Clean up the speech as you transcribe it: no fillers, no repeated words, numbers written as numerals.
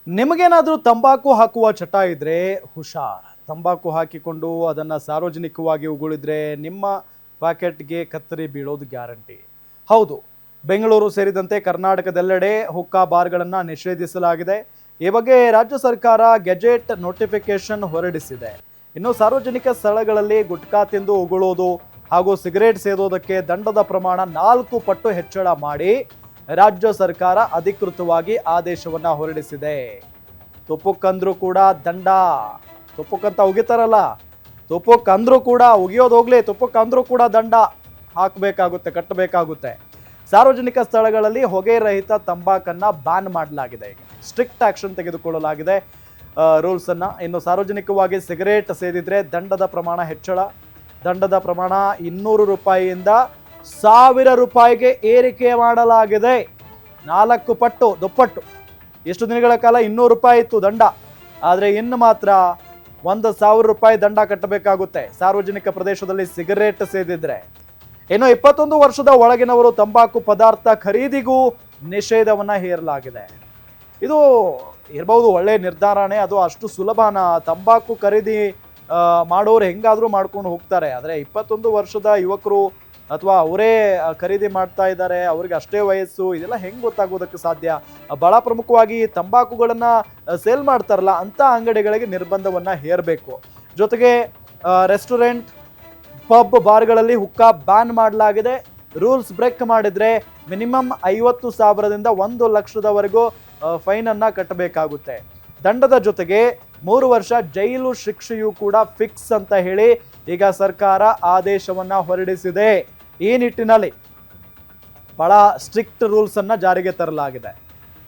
ನಿಮಗೇನಾದರೂ ತಂಬಾಕು ಹಾಕುವ ಚಟ ಇದ್ರೆ ಹುಷಾರ್. ತಂಬಾಕು ಹಾಕಿಕೊಂಡು ಅದನ್ನು ಸಾರ್ವಜನಿಕವಾಗಿ ಉಗುಳಿದ್ರೆ ನಿಮ್ಮ ಪ್ಯಾಕೆಟ್ಗೆ ಕತ್ತರಿ ಬೀಳೋದು ಗ್ಯಾರಂಟಿ. ಹೌದು, ಬೆಂಗಳೂರು ಸೇರಿದಂತೆ ಕರ್ನಾಟಕದೆಲ್ಲೆಡೆ ಹುಕ್ಕಾ ಬಾರ್ಗಳನ್ನು ನಿಷೇಧಿಸಲಾಗಿದೆ. ಈ ಬಗ್ಗೆ ರಾಜ್ಯ ಸರ್ಕಾರ ಗೆಜೆಟ್ ನೋಟಿಫಿಕೇಶನ್ ಹೊರಡಿಸಿದೆ. ಇನ್ನು ಸಾರ್ವಜನಿಕ ಸ್ಥಳಗಳಲ್ಲಿ ಗುಟ್ಕಾ ತಿಂದು ಉಗುಳೋದು ಹಾಗೂ ಸಿಗರೇಟ್ ಸೇದೋದಕ್ಕೆ ದಂಡದ ಪ್ರಮಾಣ 4 ಪಟ್ಟು ಹೆಚ್ಚಳ ಮಾಡಿ ರಾಜ್ಯ ಸರ್ಕಾರ ಅಧಿಕೃತವಾಗಿ ಆದೇಶವನ್ನ ಹೊರಡಿಸಿದೆ. ತುಪ್ಪಕ್ಕಂದ್ರೂ ಕೂಡ ದಂಡ. ತುಪ್ಪಕ್ಕಂತ ಉಗಿತಾರಲ್ಲ, ತುಪ್ಪಕ್ಕಂದ್ರೂ ಕೂಡ ಉಗಿಯೋದು ಹೋಗ್ಲಿ, ತುಪ್ಪಕ್ಕಂದ್ರೂ ಕೂಡ ದಂಡ ಹಾಕಬೇಕಾಗುತ್ತೆ, ಕಟ್ಟಬೇಕಾಗುತ್ತೆ. ಸಾರ್ವಜನಿಕ ಸ್ಥಳಗಳಲ್ಲಿ ಹೊಗೆ ರಹಿತ ತಂಬಾಕನ್ನ ಬ್ಯಾನ್ ಮಾಡಲಾಗಿದೆ. ಈಗ ಸ್ಟ್ರಿಕ್ಟ್ ಆಕ್ಷನ್ ತೆಗೆದುಕೊಳ್ಳಲಾಗಿದೆ ರೂಲ್ಸ್ ಅನ್ನ. ಇನ್ನು ಸಾರ್ವಜನಿಕವಾಗಿ ಸಿಗರೇಟ್ ಸೇದಿದ್ರೆ ದಂಡದ ಪ್ರಮಾಣ ಹೆಚ್ಚಳ. ದಂಡದ ಪ್ರಮಾಣ 200 ರೂಪಾಯಿಯಿಂದ 1000 ರೂಪಾಯಿಗೆ ಏರಿಕೆ ಮಾಡಲಾಗಿದೆ. 4 ಪಟ್ಟು, ದುಪ್ಪಟ್ಟು. ಎಷ್ಟು ದಿನಗಳ ಕಾಲ 200 ರೂಪಾಯಿ ಇತ್ತು ದಂಡ, ಆದರೆ ಇನ್ನು ಮಾತ್ರ 1000 ರೂಪಾಯಿ ದಂಡ ಕಟ್ಟಬೇಕಾಗುತ್ತೆ ಸಾರ್ವಜನಿಕ ಪ್ರದೇಶದಲ್ಲಿ ಸಿಗರೇಟ್ ಸೇದಿದ್ರೆ. ಇನ್ನು 21 ವರ್ಷದ ಒಳಗಿನವರು ತಂಬಾಕು ಪದಾರ್ಥ ಖರೀದಿಗೂ ನಿಷೇಧವನ್ನ ಹೇರಲಾಗಿದೆ. ಇದು ಇರಬಹುದು ಒಳ್ಳೆ ನಿರ್ಧಾರನೇ, ಅದು ಅಷ್ಟು ಸುಲಭನ? ತಂಬಾಕು ಖರೀದಿ ಮಾಡೋರು ಹೆಂಗಾದ್ರೂ ಮಾಡ್ಕೊಂಡು ಹೋಗ್ತಾರೆ, ಆದರೆ 21 ವರ್ಷದ ಯುವಕರು ಅಥವಾ ಅವರೇ ಖರೀದಿ ಮಾಡ್ತಾ ಇದ್ದಾರೆ, ಅವ್ರಿಗೆ ಅಷ್ಟೇ ವಯಸ್ಸು, ಇದೆಲ್ಲ ಹೆಂಗೆ ಗೊತ್ತಾಗೋದಕ್ಕೆ ಸಾಧ್ಯ? ಬಹಳ ಪ್ರಮುಖವಾಗಿ ತಂಬಾಕುಗಳನ್ನು ಸೇಲ್ ಮಾಡ್ತಾರಲ್ಲ ಅಂಥ ಅಂಗಡಿಗಳಿಗೆ ನಿರ್ಬಂಧವನ್ನು ಹೇರಬೇಕು. ಜೊತೆಗೆ ರೆಸ್ಟೋರೆಂಟ್, ಪಬ್, ಬಾರ್ಗಳಲ್ಲಿ ಹುಕ್ಕಾ ಬ್ಯಾನ್ ಮಾಡಲಾಗಿದೆ. ರೂಲ್ಸ್ ಬ್ರೇಕ್ ಮಾಡಿದ್ರೆ ಮಿನಿಮಮ್ 50,000ದಿಂದ 1 ಲಕ್ಷದವರೆಗೂ ಫೈನನ್ನು ಕಟ್ಟಬೇಕಾಗುತ್ತೆ. ದಂಡದ ಜೊತೆಗೆ 3 ವರ್ಷ ಜೈಲು ಶಿಕ್ಷೆಯೂ ಕೂಡ ಫಿಕ್ಸ್ ಅಂತ ಹೇಳಿ ಈಗ ಸರ್ಕಾರ ಆದೇಶವನ್ನ ಹೊರಡಿಸಿದೆ. ಈ ನಿಟ್ಟಿನಲ್ಲಿ ಬಹಳ ಸ್ಟ್ರಿಕ್ಟ್ ರೂಲ್ಸ್ ಅನ್ನ ಜಾರಿಗೆ ತರಲಾಗಿದೆ.